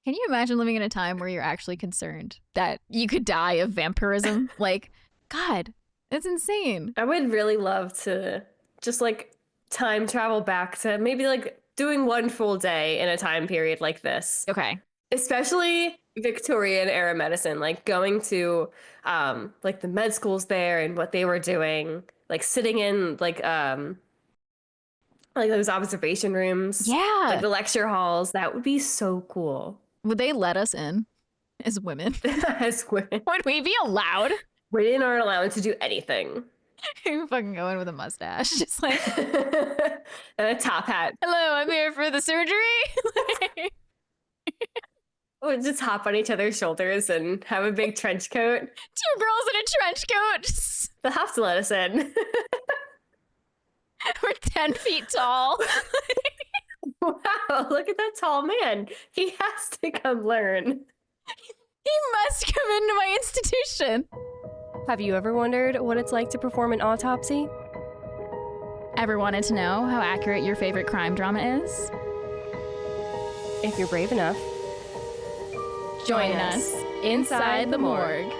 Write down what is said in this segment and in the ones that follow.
Can you imagine living in a time where you're actually concerned that you could die of vampirism? Like, God, that's insane. I would really love to just like time travel back to maybe like doing one full day in a time period like this. Okay. Especially Victorian era medicine, like going to like the med schools there and what they were doing, like sitting in like those observation rooms. Yeah. Like the lecture halls. That would be so cool. Would they let us in as women? As women. Would we be allowed? Women aren't allowed to do anything. You fucking go in with a mustache, just like and a top hat. Hello, I'm here for the surgery. Or just hop on each other's shoulders and have a big trench coat. 2 girls in a trench coat. They'll have to let us in. We're 10 feet tall. Wow, look at that tall man. He has to come learn. He must come into my institution. Have you ever wondered what it's like to perform an autopsy? Ever wanted to know how accurate your favorite crime drama is? If you're brave enough, join us inside the morgue.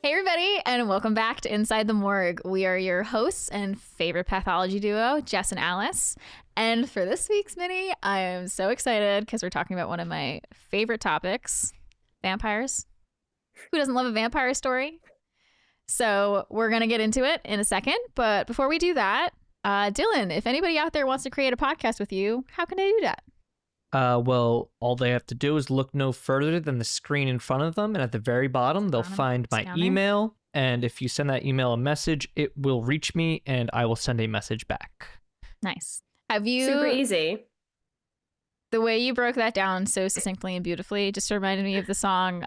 Hey everybody, and welcome back to Inside the Morgue. We are your hosts and favorite pathology duo, Jess and Alice. And for this week's mini, I am so excited because we're talking about one of my favorite topics, vampires. Who doesn't love a vampire story? So we're going to get into it in a second. But before we do that, Dylan, if anybody out there wants to create a podcast with you, how can they do that? Well, all they have to do is look no further than the screen in front of them, and at the very bottom, they'll find my email, and if you send that email a message, it will reach me, and I will send a message back. Nice. Have you... Super easy. The way you broke that down so succinctly and beautifully just reminded me of the song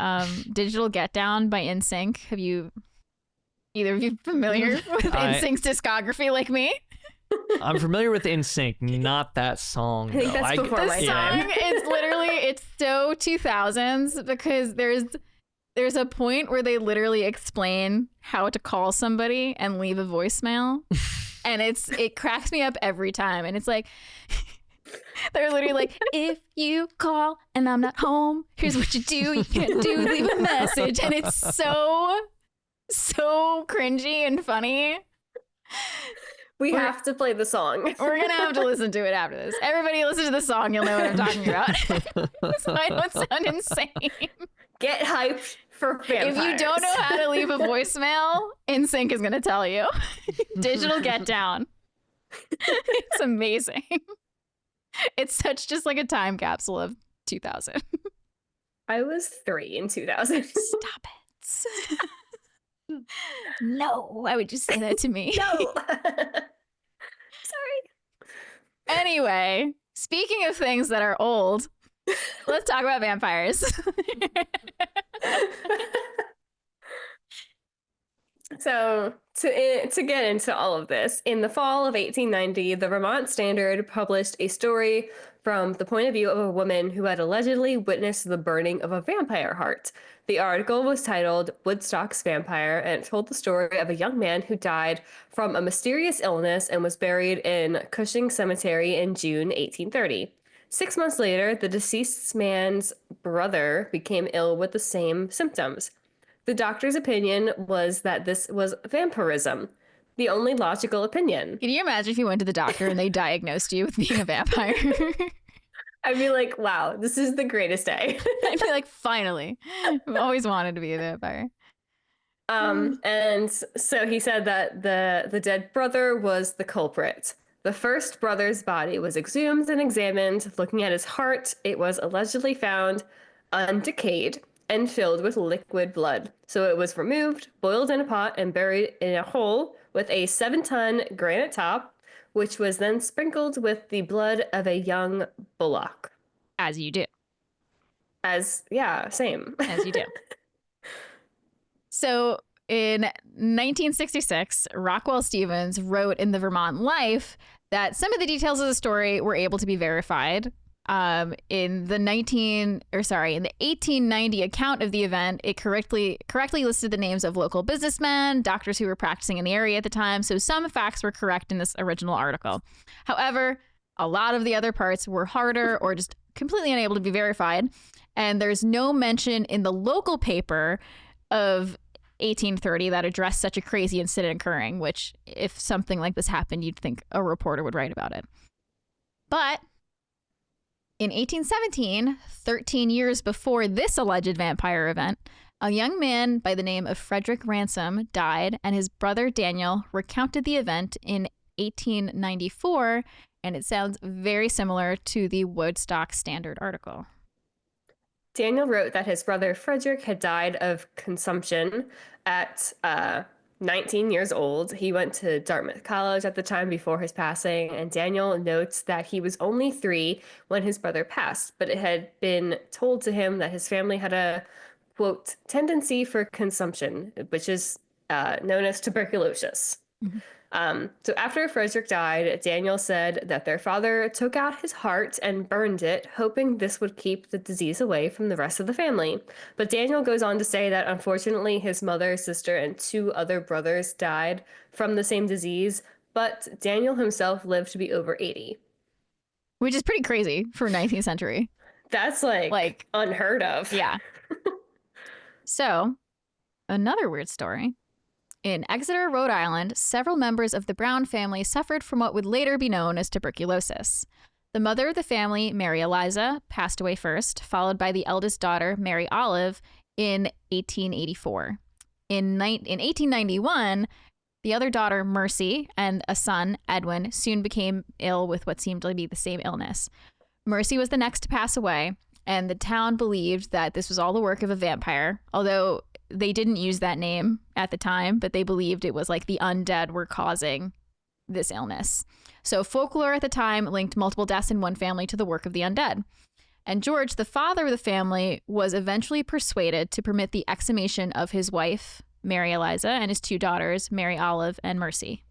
Digital Get Down by NSYNC. Have you... Either of you familiar with NSYNC's discography like me? I'm familiar with NSYNC, not that song. I think that's before my time. Is literally, it's so 2000s because there's a point where they literally explain how to call somebody and leave a voicemail, and it cracks me up every time. And it's like they're literally like, if you call and I'm not home, here's what you do. You can't do leave a message, and it's so cringy and funny. We have to play the song. We're going to have to listen to it after this. Everybody listen to the song. You'll know what I'm talking about. So I don't sound insane. Get hyped for vampires. If you don't know how to leave a voicemail, NSYNC is going to tell you. Digital Get Down. It's amazing. It's such just like a time capsule of 2000. I was 3 in 2000. Stop it. No, why would you say that to me? No. Sorry. Anyway, speaking of things that are old, let's talk about vampires. So to get into all of this, in the fall of 1890, the Vermont Standard published a story from the point of view of a woman who had allegedly witnessed the burning of a vampire heart. The article was titled Woodstock's Vampire, and it told the story of a young man who died from a mysterious illness and was buried in Cushing Cemetery in June 1830. 6 months later, the deceased man's brother became ill with the same symptoms. The doctor's opinion was that this was vampirism, the only logical opinion. Can you imagine if you went to the doctor and they diagnosed you with being a vampire? I'd be like, wow, this is the greatest day. I'd be like, finally. I've always wanted to be a vampire. And so he said that the dead brother was the culprit. The first brother's body was exhumed and examined. Looking at his heart, it was allegedly found undecayed and filled with liquid blood. So it was removed, boiled in a pot, and buried in a hole with a 7-ton granite top, which was then sprinkled with the blood of a young bullock. As you do. Same. As you do. So in 1966, Rockwell Stevens wrote in the Vermont Life that some of the details of the story were able to be verified. In the 1890 account of the event, it correctly listed the names of local businessmen, doctors who were practicing in the area at the time. So some facts were correct in this original article. However, A lot of the other parts were harder or just completely unable to be verified. And there's no mention in the local paper of 1830 that addressed such a crazy incident occurring, which if something like this happened, you'd think a reporter would write about it. But in 1817, 13 years before this alleged vampire event, a young man by the name of Frederick Ransom died, and his brother Daniel recounted the event in 1894, and it sounds very similar to the Woodstock Standard article. Daniel wrote that his brother Frederick had died of consumption at 19 years old. He went to Dartmouth College at the time before his passing, and Daniel notes that he was only 3 when his brother passed, but it had been told to him that his family had a, quote, tendency for consumption, which is known as tuberculosis. Mm-hmm. So after Frederick died, Daniel said that their father took out his heart and burned it, hoping this would keep the disease away from the rest of the family. But Daniel goes on to say that unfortunately his mother, sister, and 2 other brothers died from the same disease, but Daniel himself lived to be over 80. Which is pretty crazy for 19th century. That's like unheard of. Yeah. So, another weird story. In Exeter, Rhode Island, several members of the Brown family suffered from what would later be known as tuberculosis. The mother of the family, Mary Eliza, passed away first, followed by the eldest daughter, Mary Olive, in 1884. In 1891, the other daughter, Mercy, and a son, Edwin, soon became ill with what seemed to be the same illness. Mercy was the next to pass away, and the town believed that this was all the work of a vampire, although they didn't use that name at the time, but they believed it was like the undead were causing this illness. So folklore at the time linked multiple deaths in one family to the work of the undead. And George, the father of the family, was eventually persuaded to permit the exhumation of his wife, Mary Eliza, and his 2 daughters, Mary Olive and Mercy.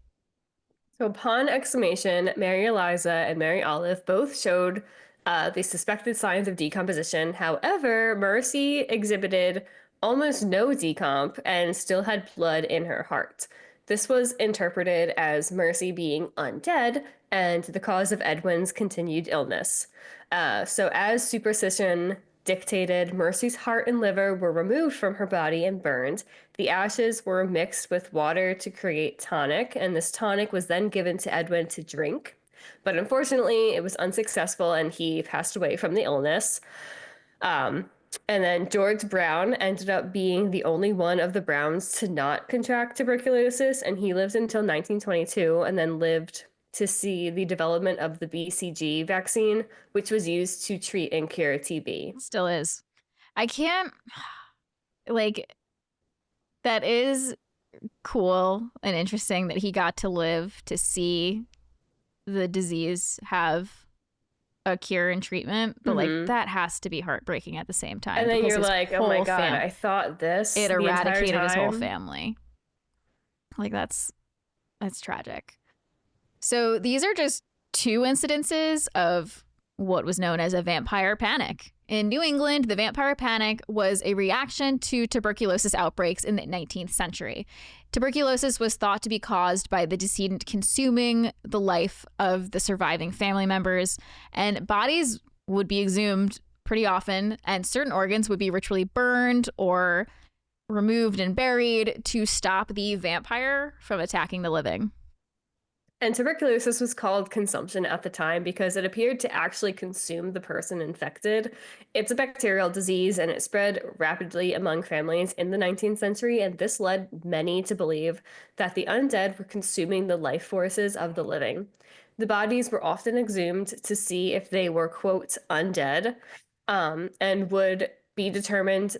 So upon exhumation, Mary Eliza and Mary Olive both showed the suspected signs of decomposition. However, Mercy exhibited almost no decomp and still had blood in her heart. This was interpreted as Mercy being undead and the cause of Edwin's continued illness. So as superstition dictated, Mercy's heart and liver were removed from her body and burned. The ashes were mixed with water to create tonic, and this tonic was then given to Edwin to drink. But unfortunately, it was unsuccessful and he passed away from the illness. And then George Brown ended up being the only one of the Browns to not contract tuberculosis, and he lived until 1922 and then lived to see the development of the BCG vaccine, which was used to treat and cure TB. Still is. I can't, that is cool and interesting that he got to live to see the disease have a cure and treatment, but that has to be heartbreaking at the same time. And then you're like, oh my God, I thought this. It eradicated his whole family. That's tragic. So these are just 2 incidences of what was known as a vampire panic. In New England, the vampire panic was a reaction to tuberculosis outbreaks in the 19th century. Tuberculosis was thought to be caused by the decedent consuming the life of the surviving family members, and bodies would be exhumed pretty often, and certain organs would be ritually burned or removed and buried to stop the vampire from attacking the living. And tuberculosis was called consumption at the time because it appeared to actually consume the person infected. It's a bacterial disease and it spread rapidly among families in the 19th century, and this led many to believe that the undead were consuming the life forces of the living. The bodies were often exhumed to see if they were, quote, undead, and would be determined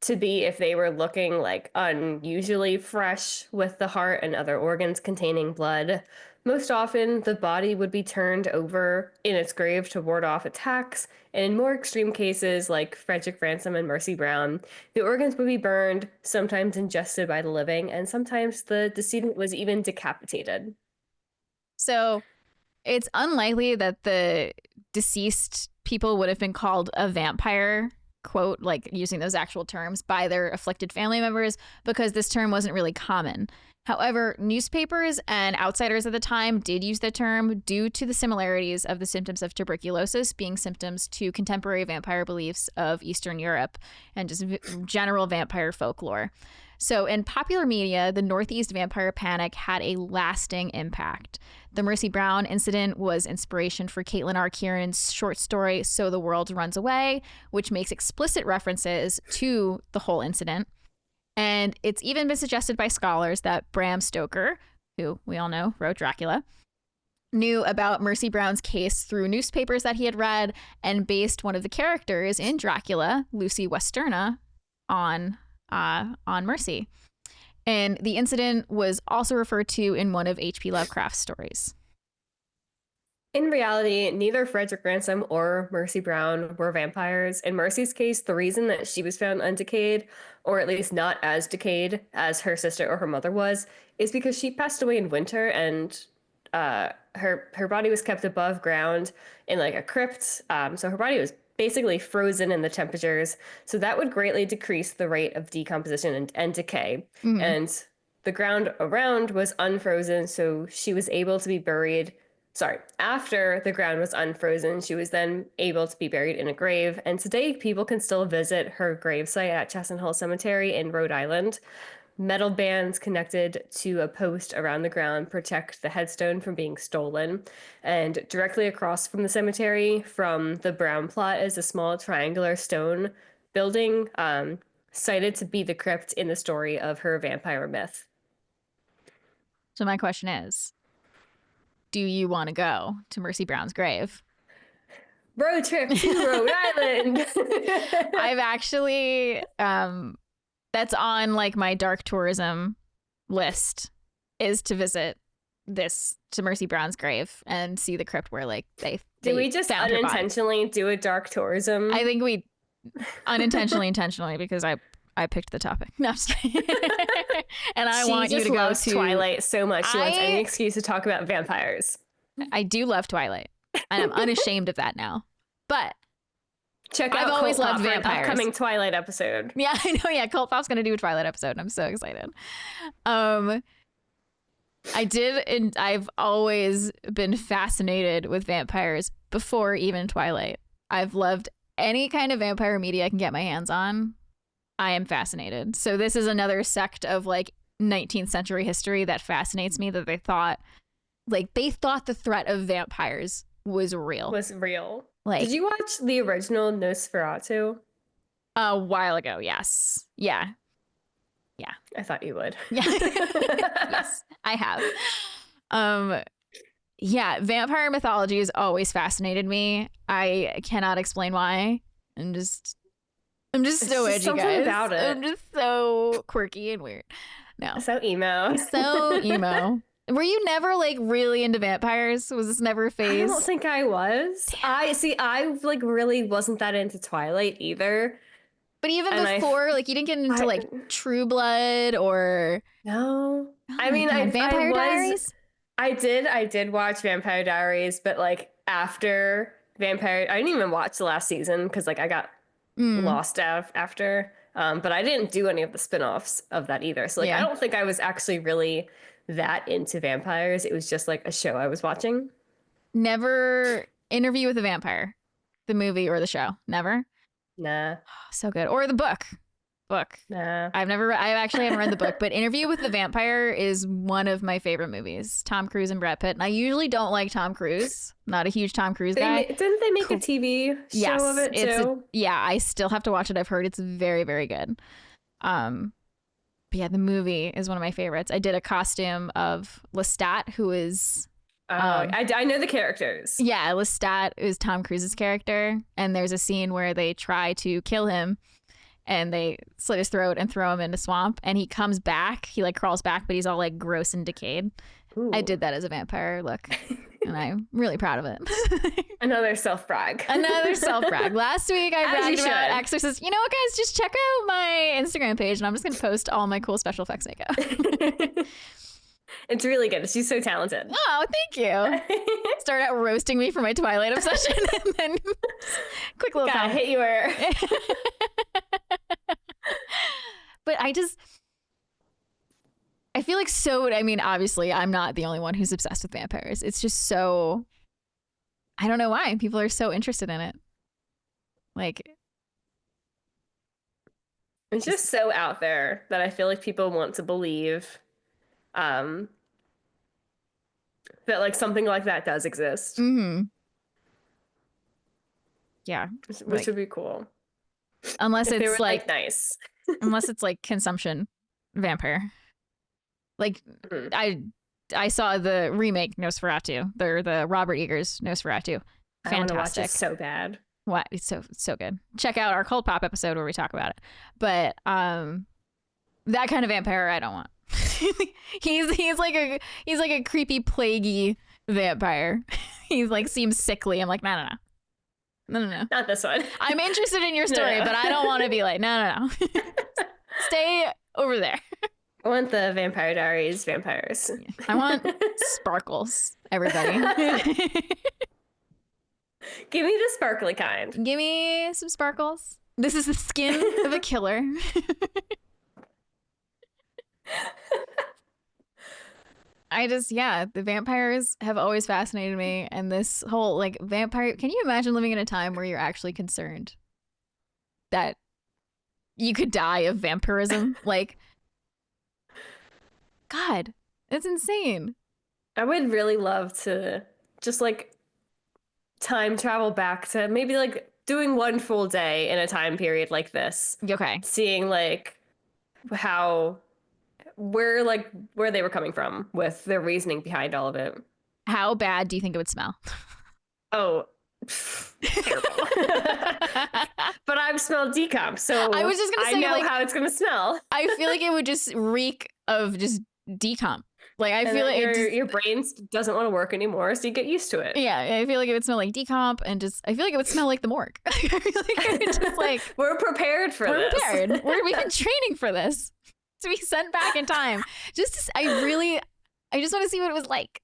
to be if they were looking unusually fresh with the heart and other organs containing blood. Most often, the body would be turned over in its grave to ward off attacks, and in more extreme cases, like Frederick Ransom and Mercy Brown, the organs would be burned, sometimes ingested by the living, and sometimes the decedent was even decapitated. So it's unlikely that the deceased people would have been called a vampire quote, like using those actual terms by their afflicted family members because this term wasn't really common. However, newspapers and outsiders at the time did use the term due to the similarities of the symptoms of tuberculosis being symptoms to contemporary vampire beliefs of Eastern Europe and just general vampire folklore. So in popular media, the Northeast vampire panic had a lasting impact. The Mercy Brown incident was inspiration for Caitlin R. Kieran's short story, So the World Runs Away, which makes explicit references to the whole incident. And it's even been suggested by scholars that Bram Stoker, who we all know wrote Dracula, knew about Mercy Brown's case through newspapers that he had read and based one of the characters in Dracula, Lucy Westenra, on Mercy. And the incident was also referred to in one of H.P. Lovecraft's stories. In reality, neither Frederick Ransom or Mercy Brown were vampires. In Mercy's case, the reason that she was found undecayed, or at least not as decayed as her sister or her mother was, is because she passed away in winter and her body was kept above ground in like a crypt. So her body was basically frozen in the temperatures. So that would greatly decrease the rate of decomposition and decay. Mm-hmm. And the ground around was unfrozen, so she was able to be buried. After the ground was unfrozen, she was then able to be buried in a grave. And today, people can still visit her gravesite at Chestnut Hill Cemetery in Rhode Island. Metal bands connected to a post around the ground protect the headstone from being stolen. And directly across from the cemetery, from the Brown plot, is a small triangular stone building cited to be the crypt in the story of her vampire myth. So my question is, do you want to go to Mercy Brown's grave? Road trip to Rhode Island. I've actually, that's on like my dark tourism list, is to visit to Mercy Brown's grave and see the crypt where like they Did we just unintentionally do a dark tourism? I think we intentionally, because I picked the topic. No, I'm just kidding. And I want you to go to Twilight so much. She wants any excuse to talk about vampires. I do love Twilight, and I'm unashamed of that now. But check out I've always loved vampires. Upcoming Twilight episode. Yeah, I know. Yeah, Cult Pop's gonna do a Twilight episode, and I'm so excited. I did, and I've always been fascinated with vampires before even Twilight. I've loved any kind of vampire media I can get my hands on. I am fascinated. So this is another sect of like 19th century history that fascinates me, that they thought the threat of vampires was real. Like, did you watch the original Nosferatu? A while ago, yes. Yeah. I thought you would. Yeah. Yes, I have. Yeah, vampire mythology has always fascinated me. I cannot explain why. I'm just so edgy, guys. About it. I'm just so quirky and weird. No. So emo. Were you never like really into vampires? Was this never a phase? I don't think I was. Damn. I like really wasn't that into Twilight either. But even before, like you didn't get into like True Blood or no. Vampire Diaries? I did watch Vampire Diaries, but like after Vampire, I didn't even watch the last season because like I got lost after. But I didn't do any of the spin-offs of that either. So like I don't think I was actually really that into vampires. It was just like a show I was watching. Never Interview with a Vampire, the movie or the show. Never. Nah. So good. Or the book. Nah. I actually haven't read the book, but Interview with the Vampire is one of my favorite movies. Tom Cruise and Brad Pitt. And I usually don't like Tom Cruise. Not a huge Tom Cruise guy. Didn't they make a TV show of it too? I still have to watch it. I've heard it's very, very good. But yeah, the movie is one of my favorites. I did a costume of Lestat, who is... I know the characters. Yeah, Lestat is Tom Cruise's character. And there's a scene where they try to kill him. And they slit his throat and throw him in the swamp. And he comes back. He like crawls back, but he's all like gross and decayed. Ooh. I did that as a vampire look. And I'm really proud of it. Another self-brag. Last week I bragged about Exorcist. You know what, guys? Just check out my Instagram page and I'm just going to post all my cool special effects makeup. It's really good. She's so talented. Oh, thank you. Start out roasting me for my Twilight obsession, and then quick little Gotta hit you where. But I feel like I mean, obviously, I'm not the only one who's obsessed with vampires. It's just so, I don't know why people are so interested in it. Like, it's just so out there that I feel like people want to believe that like something like that does exist. mm-hmm. Yeah. Which would be cool. Unless if it's they were, like nice. unless it's like consumption vampire. Like I saw the remake Nosferatu, the Robert Eggers Nosferatu. Fantastic. I want to watch it so bad. What? It's so good. Check out our Cult Pop episode where we talk about it. But that kind of vampire I don't want. he's like a creepy plaguey vampire. He's like seems sickly. I'm like, no. Not this one. I'm interested in your story, but I don't want to be like, no. Stay over there. I want the Vampire Diaries vampires. I want sparkles, everybody. Give me the sparkly kind. Give me some sparkles. This is the skin of a killer. The vampires have always fascinated me. And this whole like vampire, can you imagine living in a time where you're actually concerned that you could die of vampirism? Like, God, it's insane. I would really love to just like time travel back to maybe like doing one full day in a time period like this. Okay. Seeing like where they were coming from with their reasoning behind all of it. How bad do you think it would smell? Oh, terrible. But I've smelled decomp, so I was just gonna say, I know like, how it's gonna smell. I feel like it would just reek of just decomp. Like I feel like your brain doesn't want to work anymore, so you get used to it. Yeah, I feel like it would smell like decomp, and I feel like it would smell like the morgue. I feel like it would just like we're prepared for this. We've been training for this to be sent back in time. I just want to see what it was like.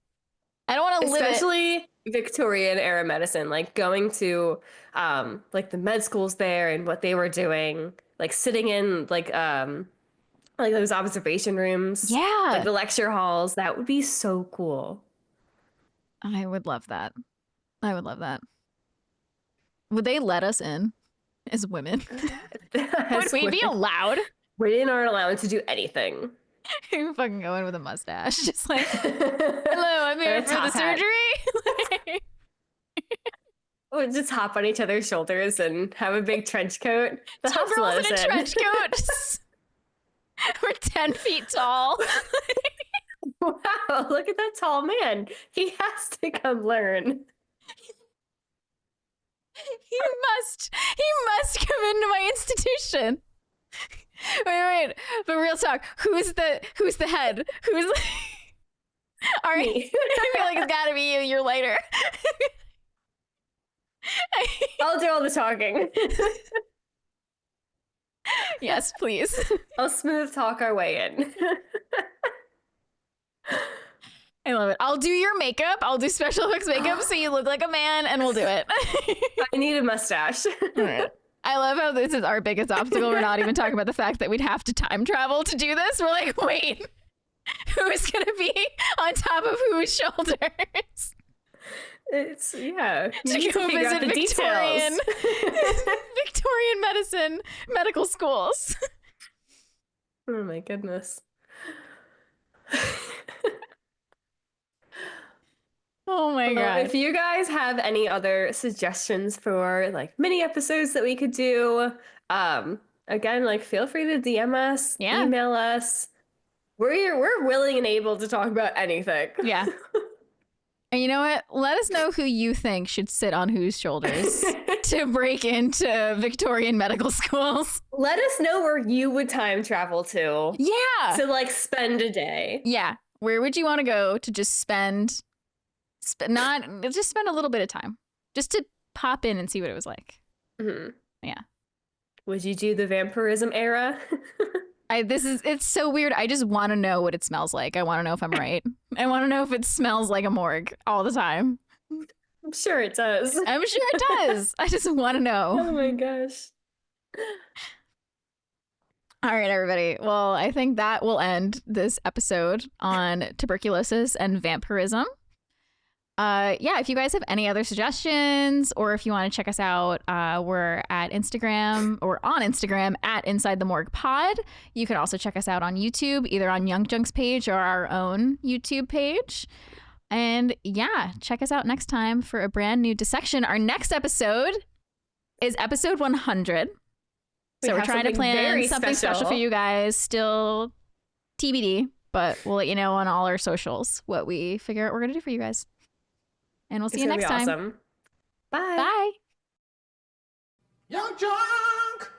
I don't want to live it. Especially Victorian era medicine, like going to like the med schools there and what they were doing, like sitting in like those observation rooms. Yeah. Like the lecture halls. That would be so cool. I would love that. Would they let us in as women? Would we be allowed? Women aren't allowed to do anything. You fucking go in with a mustache. Just like, hello, I'm here for the surgery. Or just hop on each other's shoulders and have a big trench coat. The Two girls in a trench coat. We're 10 feet tall. Wow, look at that tall man. He has to come learn. He must come into my institution. Wait. But real talk, who's the head? All right. Me. I feel like it's gotta be you. You're later. I'll do all the talking. Yes, please. I'll smooth talk our way in. I love it. I'll do your makeup. I'll do special effects makeup so you look like a man, and we'll do it. I need a mustache. All right. I love how this is our biggest obstacle. We're not even talking about the fact that we'd have to time travel to do this. We're like, wait, who's going to be on top of whose shoulders? It's, yeah. To go visit Victorian medicine, medical schools. Oh my goodness. Oh my God. If you guys have any other suggestions for like mini episodes that we could do, again, like feel free to DM us, email us. We're willing and able to talk about anything. Yeah. And you know what? Let us know who you think should sit on whose shoulders to break into Victorian medical schools. Let us know where you would time travel to. Yeah. To like spend a day. Yeah. Where would you want to go to just spend a little bit of time, just to pop in and see what it was like. Mm-hmm. Yeah. Would you do the vampirism era? It's so weird. I just want to know what it smells like. I want to know if I'm right. I want to know if it smells like a morgue all the time. I'm sure it does. I'm sure it does. I just want to know. Oh my gosh. All right, everybody. Well, I think that will end this episode on tuberculosis and vampirism. If you guys have any other suggestions, or if you want to check us out, we're at Instagram or on Instagram at Inside the Morgue Pod. You can also check us out on YouTube, either on Young Junk's page or our own YouTube page. And yeah, check us out next time for a brand new dissection. Our next episode is episode 100. So we're trying to plan something special for you guys. Still TBD, but we'll let you know on all our socials what we figure out we're going to do for you guys. And we'll see you next time. Awesome. Bye. Bye. Young Junk!